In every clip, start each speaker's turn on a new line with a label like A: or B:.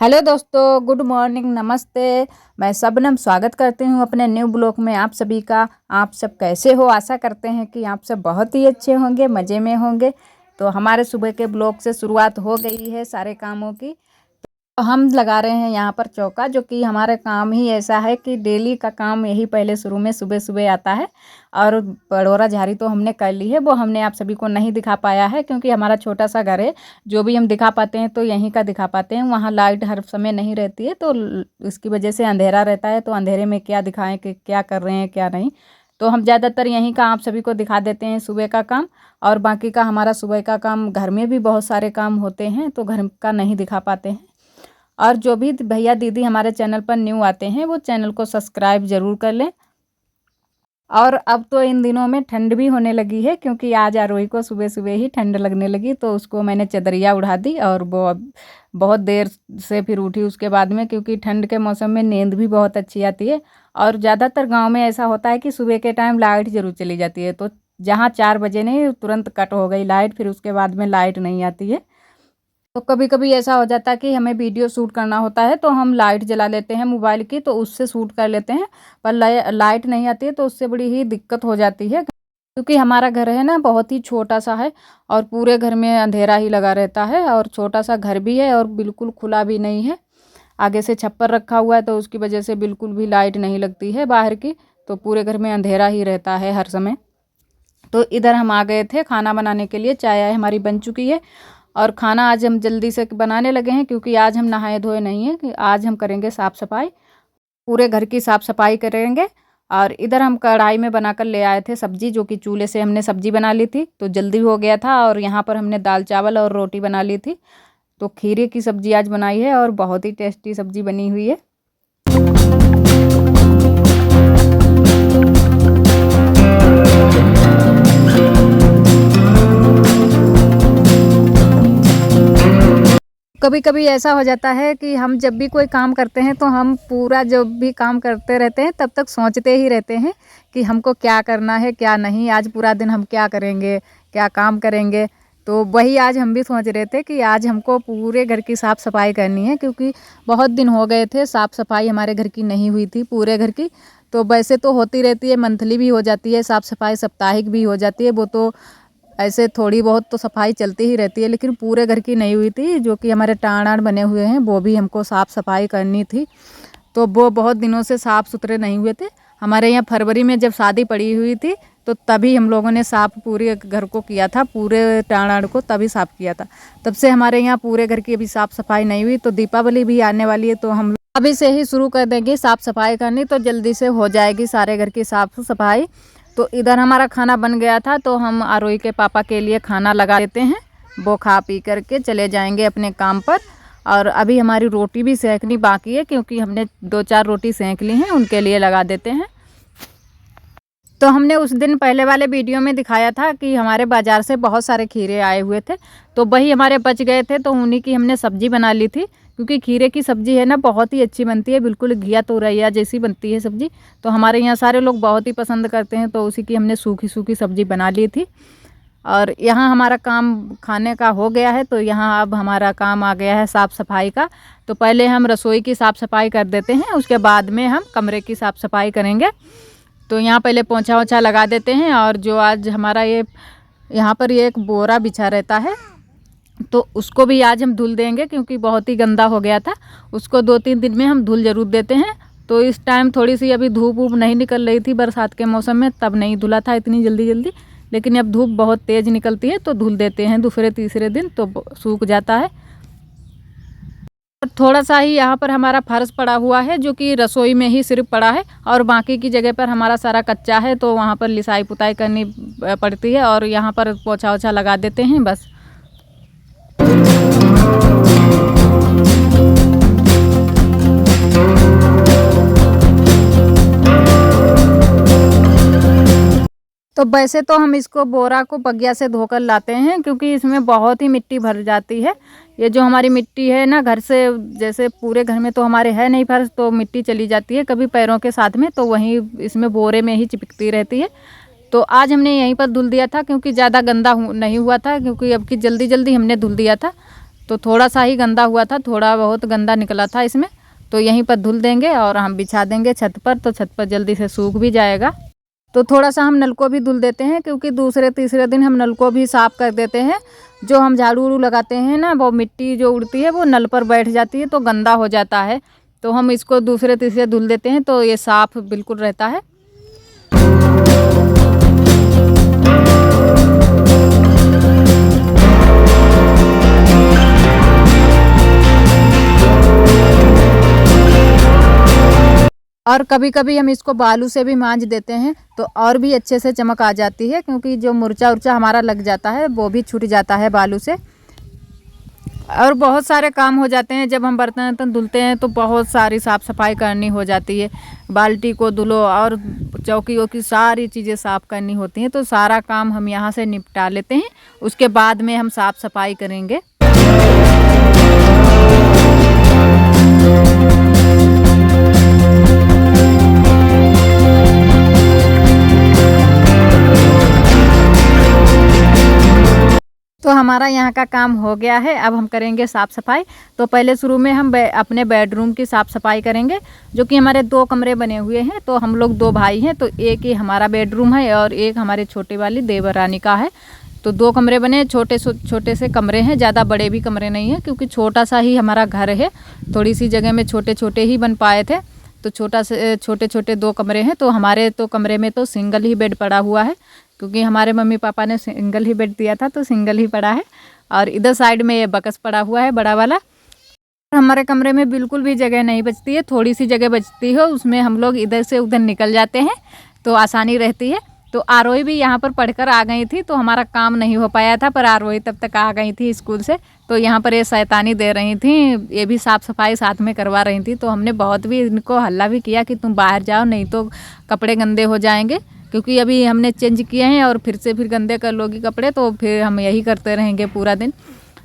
A: Hello दोस्तों, good morning, नमस्ते। मैं शबनम स्वागत करती हूँ अपने न्यू ब्लॉग में आप सभी का। आप सब कैसे हो? आशा करते हैं कि आप सब बहुत ही अच्छे होंगे, मज़े में होंगे। तो हमारे सुबह के ब्लॉग से शुरुआत हो गई है सारे कामों की। तो हम लगा रहे हैं यहाँ पर चौका, जो कि हमारा काम ही ऐसा है कि डेली का काम यही पहले शुरू में सुबह सुबह आता है। और बड़ोरा झाड़ी तो हमने कर ली है, वो हमने आप सभी को नहीं दिखा पाया है क्योंकि हमारा छोटा सा घर है। जो भी हम दिखा पाते हैं तो यहीं का दिखा पाते हैं, वहाँ लाइट हर समय नहीं रहती है, तो इसकी वजह से अंधेरा रहता है। तो अंधेरे में क्या दिखाएं कि क्या कर रहे हैं क्या नहीं। तो हम ज़्यादातर यहीं का आप सभी को दिखा देते हैं सुबह का काम। और बाकी का हमारा सुबह का काम, घर में भी बहुत सारे काम होते हैं तो घर का नहीं दिखा पाते हैं। और जो भी भैया दीदी हमारे चैनल पर न्यू आते हैं वो चैनल को सब्सक्राइब ज़रूर कर लें। और अब तो इन दिनों में ठंड भी होने लगी है क्योंकि आज आरोही को सुबह सुबह ही ठंड लगने लगी, तो उसको मैंने चदरिया उड़ा दी और वो अब बहुत देर से फिर उठी उसके बाद में, क्योंकि ठंड के मौसम में नींद भी बहुत अच्छी आती है। और ज़्यादातर गांव में ऐसा होता है कि सुबह के टाइम लाइट ज़रूर चली जाती है, तो जहाँ 4 बजे नहीं तुरंत कट हो गई लाइट, फिर उसके बाद में लाइट नहीं आती है। तो कभी कभी ऐसा हो जाता है कि हमें वीडियो शूट करना होता है तो हम लाइट जला लेते हैं मोबाइल की, तो उससे शूट कर लेते हैं। पर लाइट नहीं आती है तो उससे बड़ी ही दिक्कत हो जाती है, क्योंकि हमारा घर है ना बहुत ही छोटा सा है और पूरे घर में अंधेरा ही लगा रहता है। और छोटा सा घर भी है और बिल्कुल खुला भी नहीं है, आगे से छप्पर रखा हुआ है, तो उसकी वजह से बिल्कुल भी लाइट नहीं लगती है बाहर की। तो पूरे घर में अंधेरा ही रहता है हर समय। तो इधर हम आ गए थे खाना बनाने के लिए, चाय हमारी बन चुकी है। और खाना आज हम जल्दी से बनाने लगे हैं क्योंकि आज हम नहाए धोए नहीं हैं, कि आज हम करेंगे साफ़ सफाई, पूरे घर की साफ़ सफाई करेंगे। और इधर हम कढ़ाई में बनाकर ले आए थे सब्जी, जो कि चूल्हे से हमने सब्जी बना ली थी तो जल्दी हो गया था। और यहाँ पर हमने दाल चावल और रोटी बना ली थी। तो खीरे की सब्जी आज बनाई है और बहुत ही टेस्टी सब्जी बनी हुई है। कभी कभी ऐसा हो जाता है कि हम जब भी कोई काम करते हैं तो हम पूरा जब भी काम करते रहते हैं तब तक सोचते ही रहते हैं कि हमको क्या करना है क्या नहीं, आज पूरा दिन हम क्या करेंगे, क्या काम करेंगे। तो वही आज हम भी सोच रहे थे कि आज हमको पूरे घर की साफ़ सफाई करनी है, क्योंकि बहुत दिन हो गए थे साफ़ सफाई हमारे घर की नहीं हुई थी पूरे घर की। तो वैसे तो होती रहती है, मंथली भी हो जाती है साफ़ सफाई, साप्ताहिक भी हो जाती है, वो तो ऐसे थोड़ी बहुत तो सफाई चलती ही रहती है। लेकिन पूरे घर की नहीं हुई थी, जो कि हमारे टाण बने हुए हैं वो भी हमको साफ़ सफाई करनी थी। तो वो बहुत दिनों से साफ़ सुथरे नहीं हुए थे। हमारे यहाँ फरवरी में जब शादी पड़ी हुई थी तो तभी हम लोगों ने साफ़ पूरे घर को किया था, पूरे टाण को तभी साफ़ किया था। तब से हमारे यहाँ पूरे घर की अभी साफ़ सफाई नहीं हुई। तो दीपावली भी आने वाली है तो हम अभी से ही शुरू कर देंगे साफ़ सफाई करनी, तो जल्दी से हो जाएगी सारे घर की साफ़ सफाई। तो इधर हमारा खाना बन गया था तो हम आरोही के पापा के लिए खाना लगा देते हैं, वो खा पी करके चले जाएंगे अपने काम पर। और अभी हमारी रोटी भी सेकनी बाकी है, क्योंकि हमने 2-4 रोटी सेक ली हैं, उनके लिए लगा देते हैं। तो हमने उस दिन पहले वाले वीडियो में दिखाया था कि हमारे बाज़ार से बहुत सारे खीरे आए हुए थे, तो वही हमारे बच गए थे तो उन्हीं की हमने सब्ज़ी बना ली थी। क्योंकि खीरे की सब्ज़ी है ना बहुत ही अच्छी बनती है, बिल्कुल घिया तोरैया जैसी बनती है सब्ज़ी। तो हमारे यहाँ सारे लोग बहुत ही पसंद करते हैं, तो उसी की हमने सूखी सूखी सब्ज़ी बना ली थी। और यहाँ हमारा काम खाने का हो गया है, तो यहाँ अब हमारा काम आ गया है साफ़ सफाई का। तो पहले हम रसोई की साफ़ सफाई कर देते हैं, उसके बाद में हम कमरे की साफ़ सफाई करेंगे। तो यहाँ पहले पोंछा ओछा लगा देते हैं। और जो आज हमारा ये यहाँ पर ये एक बोरा बिछा रहता है तो उसको भी आज हम धुल देंगे, क्योंकि बहुत ही गंदा हो गया था। उसको 2-3 दिन में हम धुल ज़रूर देते हैं। तो इस टाइम थोड़ी सी अभी धूप वूप नहीं निकल रही थी बरसात के मौसम में, तब नहीं धुला था इतनी जल्दी जल्दी। लेकिन अब धूप बहुत तेज़ निकलती है तो धुल देते हैं दूसरे तीसरे दिन, तो सूख जाता है। थोड़ा सा ही यहाँ पर हमारा फर्श पड़ा हुआ है, जो कि रसोई में ही सिर्फ पड़ा है, और बाकी की जगह पर हमारा सारा कच्चा है, तो वहाँ पर लिसाई पुताई करनी पड़ती है। और यहाँ पर पोछा ओछा लगा देते हैं बस। तो वैसे तो हम इसको बोरा को बगिया से धोकर लाते हैं, क्योंकि इसमें बहुत ही मिट्टी भर जाती है। ये जो हमारी मिट्टी है ना घर से, जैसे पूरे घर में तो हमारे है नहीं फर्श, तो मिट्टी चली जाती है कभी पैरों के साथ में, तो वहीं इसमें बोरे में ही चिपकती रहती है। तो आज हमने यहीं पर धुल दिया था, क्योंकि ज़्यादा गंदा नहीं हुआ था, क्योंकि अब की जल्दी जल्दी हमने धुल दिया था। तो थोड़ा सा ही गंदा हुआ था, थोड़ा बहुत गंदा निकला था इसमें। तो यहीं पर धुल देंगे और हम बिछा देंगे छत पर, तो छत पर जल्दी से सूख भी जाएगा। तो थोड़ा सा हम नल को भी धुल देते हैं, क्योंकि दूसरे तीसरे दिन हम नल को भी साफ़ कर देते हैं। जो हम झाड़ू उड़ू लगाते हैं ना, वो मिट्टी जो उड़ती है वो नल पर बैठ जाती है तो गंदा हो जाता है। तो हम इसको दूसरे तीसरे धुल देते हैं तो ये साफ़ बिल्कुल रहता है। और कभी कभी हम इसको बालू से भी मांज देते हैं तो और भी अच्छे से चमक आ जाती है, क्योंकि जो मुर्चा उर्चा हमारा लग जाता है वो भी छूट जाता है बालू से। और बहुत सारे काम हो जाते हैं, जब हम बर्तन धुलते हैं तो बहुत सारी साफ़ सफाई करनी हो जाती है। बाल्टी को धुलो और चौकी वौकी सारी चीज़ें साफ़ करनी होती हैं, तो सारा काम हम यहाँ से निपटा लेते हैं। उसके बाद में हम साफ़ सफाई करेंगे। तो हमारा यहाँ का काम हो गया है, अब हम करेंगे साफ़ सफाई। तो पहले शुरू में हम अपने बेडरूम की साफ़ सफाई करेंगे, जो कि हमारे 2 कमरे बने हुए हैं। तो हम लोग 2 भाई हैं, तो एक ही हमारा बेडरूम है और एक हमारे छोटे वाली देवरानी का है। तो 2 कमरे बने, छोटे से कमरे हैं, ज़्यादा बड़े भी कमरे नहीं हैं, क्योंकि छोटा सा ही हमारा घर है। थोड़ी सी जगह में छोटे छोटे ही बन पाए थे, तो छोटे छोटे 2 कमरे हैं। तो हमारे तो कमरे में तो सिंगल ही बेड पड़ा हुआ है, क्योंकि हमारे मम्मी पापा ने सिंगल ही बेड दिया था, तो सिंगल ही पड़ा है। और इधर साइड में ये बक्स पड़ा हुआ है बड़ा वाला। हमारे कमरे में बिल्कुल भी जगह नहीं बचती है, थोड़ी सी जगह बचती है, उसमें हम लोग इधर से उधर निकल जाते हैं तो आसानी रहती है। तो आरोही भी यहाँ पर पढ़कर आ गई थी, तो हमारा काम नहीं हो पाया था, पर आरोही तब तक आ गई थी स्कूल से। तो यहाँ पर ये शैतानी दे रही थी, ये भी साफ़ सफाई साथ में करवा रही थी। तो हमने बहुत भी इनको हल्ला भी किया कि तुम बाहर जाओ, नहीं तो कपड़े गंदे हो जाएंगे, क्योंकि अभी हमने चेंज किए हैं और फिर गंदे कर लोगी कपड़े, तो फिर हम यही करते रहेंगे पूरा दिन।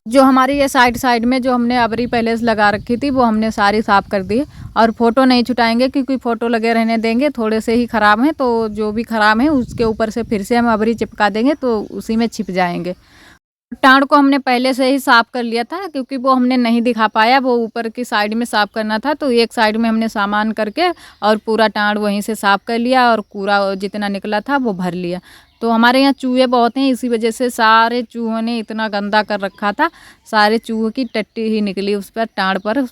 A: जो हमारी ये साइड में जो हमने अबरी पहले से लगा रखी थी वो हमने सारी साफ़ कर दी। और फ़ोटो नहीं छुटाएंगे, क्योंकि फ़ोटो लगे रहने देंगे, थोड़े से ही ख़राब हैं, तो जो भी ख़राब है उसके ऊपर से फिर से हम अबरी चिपका देंगे, तो उसी में छिप जाएंगे। टाँड़ को हमने पहले से ही साफ़ कर लिया था, क्योंकि वो हमने नहीं दिखा पाया, वो ऊपर की साइड में साफ़ करना था। तो एक साइड में हमने सामान करके और पूरा टाँड़ वहीं से साफ़ कर लिया, और कूड़ा जितना निकला था वो भर लिया। तो हमारे यहाँ चूहे बहुत हैं, इसी वजह से सारे चूहों ने इतना गंदा कर रखा था, सारे चूहों की टट्टी ही निकली उस पर टाँड़ पर।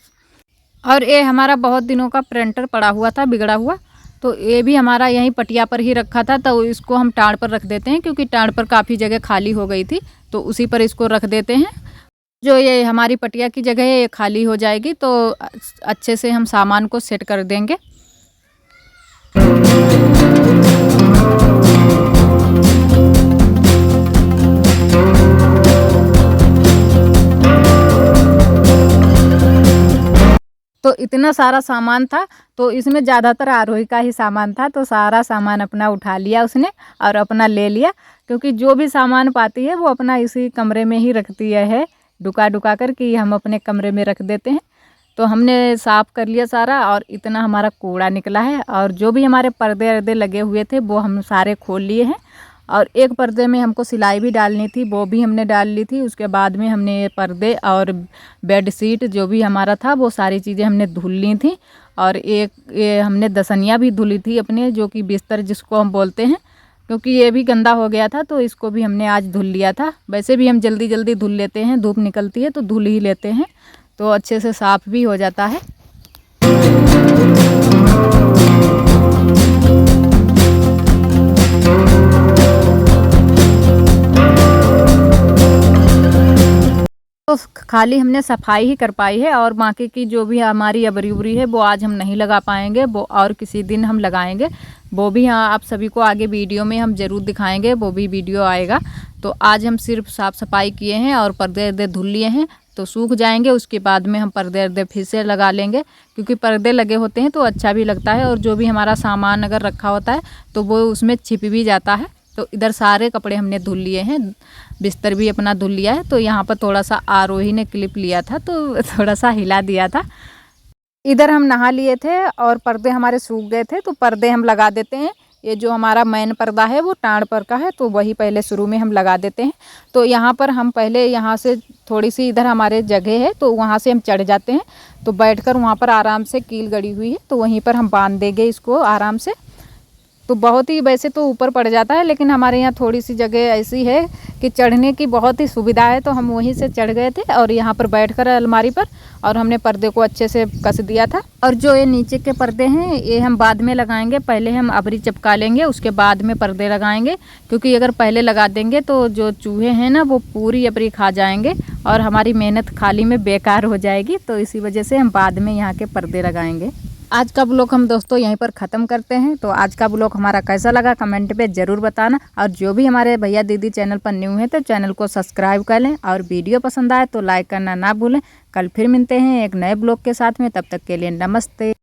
A: और ये हमारा बहुत दिनों का प्रिंटर पड़ा हुआ था बिगड़ा हुआ, तो ये भी हमारा यहीं पटिया पर ही रखा था। तो इसको हम टाँड़ पर रख देते हैं, क्योंकि टाँड़ पर काफ़ी जगह खाली हो गई थी, तो उसी पर इसको रख देते हैं। जो ये हमारी पटिया की जगह है ये खाली हो जाएगी, तो अच्छे से हम सामान को सेट कर देंगे। तो इतना सारा सामान था, तो इसमें ज़्यादातर आरोही का ही सामान था, तो सारा सामान अपना उठा लिया उसने और अपना ले लिया, क्योंकि जो भी सामान पाती है वो अपना इसी कमरे में ही रखती है, डुका कर कि हम अपने कमरे में रख देते हैं। तो हमने साफ़ कर लिया सारा, और इतना हमारा कूड़ा निकला है। और जो भी हमारे पर्दे अर्दे लगे हुए थे वो हम सारे खोल लिए हैं, और एक पर्दे में हमको सिलाई भी डालनी थी, वो भी हमने डाल ली थी। उसके बाद में हमने ये पर्दे और बेडशीट जो भी हमारा था वो सारी चीज़ें हमने धुल ली थी। और ये हमने दसनिया भी धुली थी अपने, जो कि बिस्तर जिसको हम बोलते हैं, क्योंकि ये भी गंदा हो गया था, तो इसको भी हमने आज धुल लिया था। वैसे भी हम जल्दी जल्दी धुल लेते हैं, धूप निकलती है तो धुल ही लेते हैं, तो अच्छे से साफ़ भी हो जाता है। तो खाली हमने सफाई ही कर पाई है, और बाकी की जो भी हमारी अबरी उबरी है वो आज हम नहीं लगा पाएंगे, वो और किसी दिन हम लगाएंगे। वो भी हाँ आप सभी को आगे वीडियो में हम ज़रूर दिखाएंगे, वो भी वीडियो आएगा। तो आज हम सिर्फ साफ़ सफाई किए हैं और पर्दे अर्दे धुल लिए हैं, तो सूख जाएंगे। उसके बाद में हम पर्दे अर्दे फिर से लगा लेंगे, क्योंकि पर्दे लगे होते हैं तो अच्छा भी लगता है, और जो भी हमारा सामान अगर रखा होता है तो वो उसमें छिप भी जाता है। तो इधर सारे कपड़े हमने धुल लिए हैं, बिस्तर भी अपना धुल लिया है। तो यहाँ पर थोड़ा सा आरोही ने क्लिप लिया था तो थोड़ा सा हिला दिया था। इधर हम नहा लिए थे और पर्दे हमारे सूख गए थे, तो पर्दे हम लगा देते हैं। ये जो हमारा मेन पर्दा है वो टाड़ पर का है, तो वही पहले शुरू में हम लगा देते हैं। तो यहाँ पर हम पहले यहाँ से थोड़ी सी इधर हमारे जगह है तो वहाँ से हम चढ़ जाते हैं। तो बैठकर वहाँ पर आराम से कील गड़ी हुई है तो वहीं पर हम बांध देंगे इसको आराम से। तो बहुत ही वैसे तो ऊपर पड़ जाता है, लेकिन हमारे यहाँ थोड़ी सी जगह ऐसी है कि चढ़ने की बहुत ही सुविधा है, तो हम वहीं से चढ़ गए थे और यहाँ पर बैठकर अलमारी पर और हमने पर्दे को अच्छे से कस दिया था। और जो ये नीचे के पर्दे हैं ये हम बाद में लगाएंगे, पहले हम अबरी चिपका लेंगे उसके बाद में पर्दे लगाएंगे, क्योंकि अगर पहले लगा देंगे तो जो चूहे हैं ना वो पूरी अबरी खा जाएंगे और हमारी मेहनत खाली में बेकार हो जाएगी। तो इसी वजह से हम बाद में यहाँ के पर्दे लगाएंगे। आज का ब्लॉग हम दोस्तों यहीं पर ख़त्म करते हैं। तो आज का ब्लॉग हमारा कैसा लगा कमेंट पे ज़रूर बताना, और जो भी हमारे भैया दीदी चैनल पर न्यू है तो चैनल को सब्सक्राइब कर लें, और वीडियो पसंद आए तो लाइक करना ना भूलें। कल फिर मिलते हैं एक नए ब्लॉग के साथ में, तब तक के लिए नमस्ते।